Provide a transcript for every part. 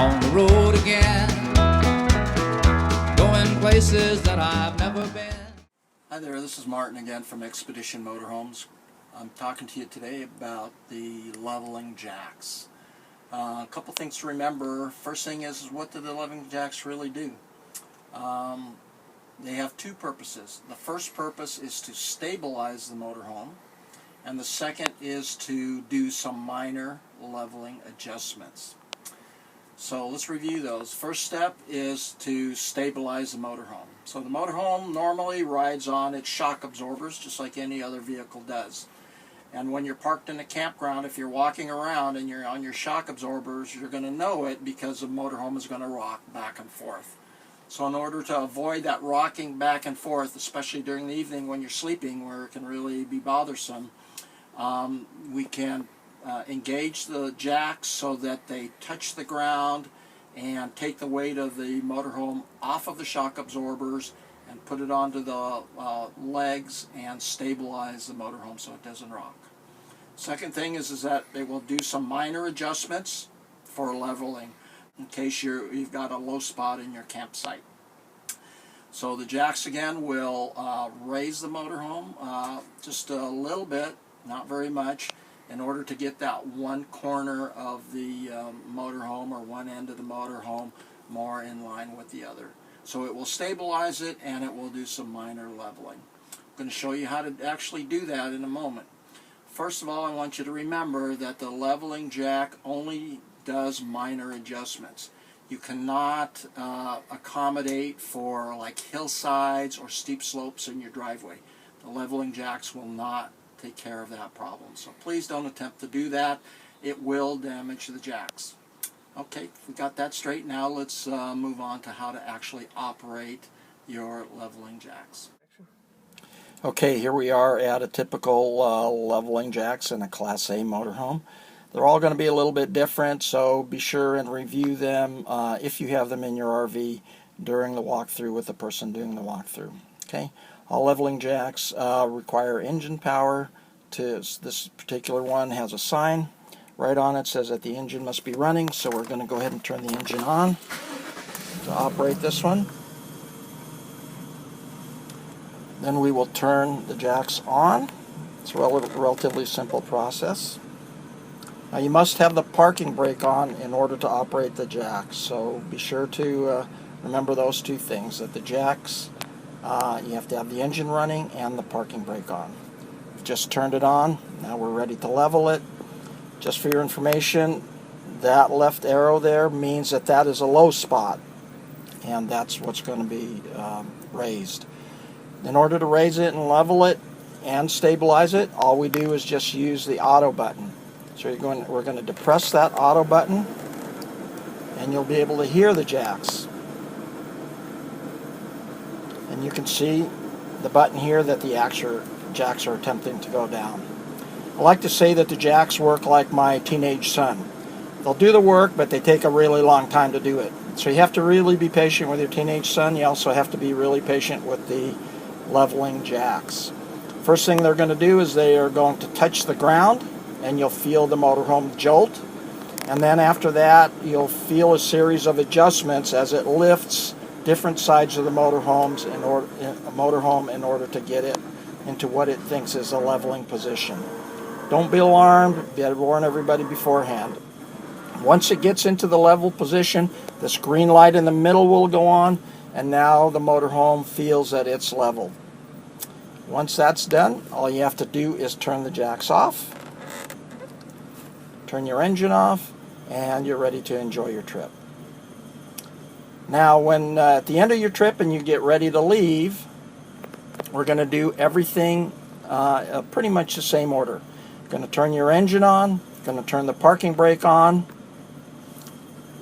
on the road again, going places that I've never been. Hi there, this is Martin again from Expedition Motorhomes. I'm talking to you today about the leveling jacks. A couple things to remember. First thing is what do the leveling jacks really do? They have two purposes. The first purpose is to stabilize the motorhome, and the second is to do some minor leveling adjustments. So let's review those. First step is to stabilize the motorhome. So the motorhome normally rides on its shock absorbers just like any other vehicle does. And when you're parked in a campground, if you're walking around and you're on your shock absorbers, you're going to know it because the motorhome is going to rock back and forth. So in order to avoid that rocking back and forth, especially during the evening when you're sleeping where it can really be bothersome, we can engage the jacks so that they touch the ground and take the weight of the motorhome off of the shock absorbers and put it onto the legs and stabilize the motorhome so it doesn't rock. Second thing is that they will do some minor adjustments for leveling in case you've got a low spot in your campsite. So the jacks again will raise the motorhome just a little bit, not very much, in order to get that one corner of the motorhome or one end of the motorhome more in line with the other. So it will stabilize it and it will do some minor leveling. I'm going to show you how to actually do that in a moment. First of all, I want you to remember that the leveling jack only does minor adjustments. You cannot accommodate for like hillsides or steep slopes in your driveway. The leveling jacks will not take care of that problem. So please don't attempt to do that. It will damage the jacks. Okay, we got that straight. Now let's move on to how to actually operate your leveling jacks. Okay, here we are at a typical leveling jacks in a Class A motorhome. They're all going to be a little bit different, so be sure and review them if you have them in your RV during the walkthrough with the person doing the walkthrough. Okay, all leveling jacks require engine power. This particular one has a sign right on it, says that the engine must be running, so we're going to go ahead and turn the engine on to operate this one. Then we will turn the jacks on. It's a relatively simple process. Now you must have the parking brake on in order to operate the jacks, so be sure to remember those two things, that the jacks, you have to have the engine running and the parking brake on. We've just turned it on. Now we're ready to level it. Just for your information, that left arrow there means that that is a low spot, and that's what's going to be raised. In order to raise it and level it and stabilize it, all we do is just use the auto button. So we're going to depress that auto button, and you'll be able to hear the jacks. And you can see the button here that the jacks are attempting to go down. I like to say that the jacks work like my teenage son. They'll do the work, but they take a really long time to do it. So you have to really be patient with your teenage son. You also have to be really patient with the leveling jacks. First thing they're going to do is they are going to touch the ground, and you'll feel the motorhome jolt. And then after that, you'll feel a series of adjustments as it lifts different sides of the motorhome in order to get it into what it thinks is a leveling position. Don't be alarmed. Better warn everybody beforehand. Once it gets into the level position, this green light in the middle will go on, and now the motorhome feels that it's level. Once that's done, all you have to do is turn the jacks off, turn your engine off, and you're ready to enjoy your trip. Now, when at the end of your trip and you get ready to leave, we're going to do everything pretty much the same order. You're going to turn your engine on, you're going to turn the parking brake on,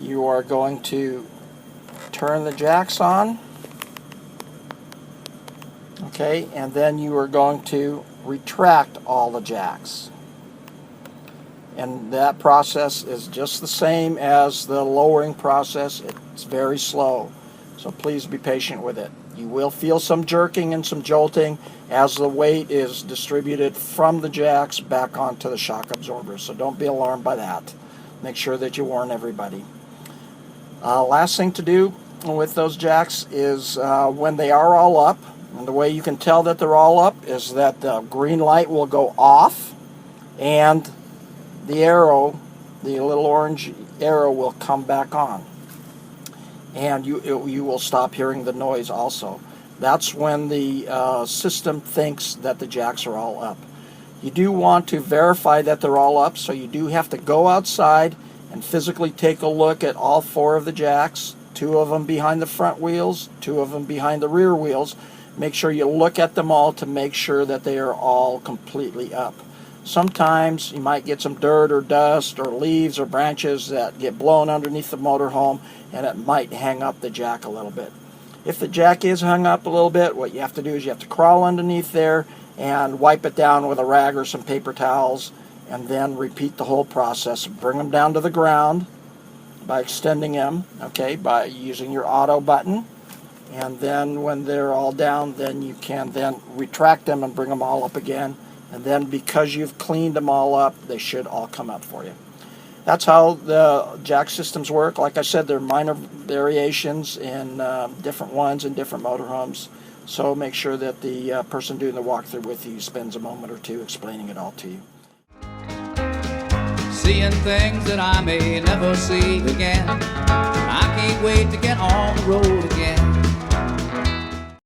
you are going to turn the jacks on, okay, and then you are going to retract all the jacks. And that process is just the same as the lowering process. It's very slow, so please be patient with it. You will feel some jerking and some jolting as the weight is distributed from the jacks back onto the shock absorbers, so don't be alarmed by that. Make sure that you warn everybody. Last thing to do with those jacks is when they are all up, and the way you can tell that they're all up is that the green light will go off and the arrow, the little orange arrow, will come back on, and you will stop hearing the noise also. That's when the system thinks that the jacks are all up. You do want to verify that they're all up, so you do have to go outside and physically take a look at all 4 of the jacks, 2 of them behind the front wheels, 2 of them behind the rear wheels. Make sure you look at them all to make sure that they are all completely up. Sometimes you might get some dirt or dust or leaves or branches that get blown underneath the motorhome, and it might hang up the jack a little bit. If the jack is hung up a little bit, what you have to do is you have to crawl underneath there and wipe it down with a rag or some paper towels, and then repeat the whole process. Bring them down to the ground by extending them, okay, by using your auto button. And then when they're all down, then you can then retract them and bring them all up again. And then because you've cleaned them all up, they should all come up for you. That's how the jack systems work. Like I said, there are minor variations in different ones in different motorhomes. So make sure that the person doing the walkthrough with you spends a moment or two explaining it all to you. Seeing things that I may never see again. I can't wait to get on the road again.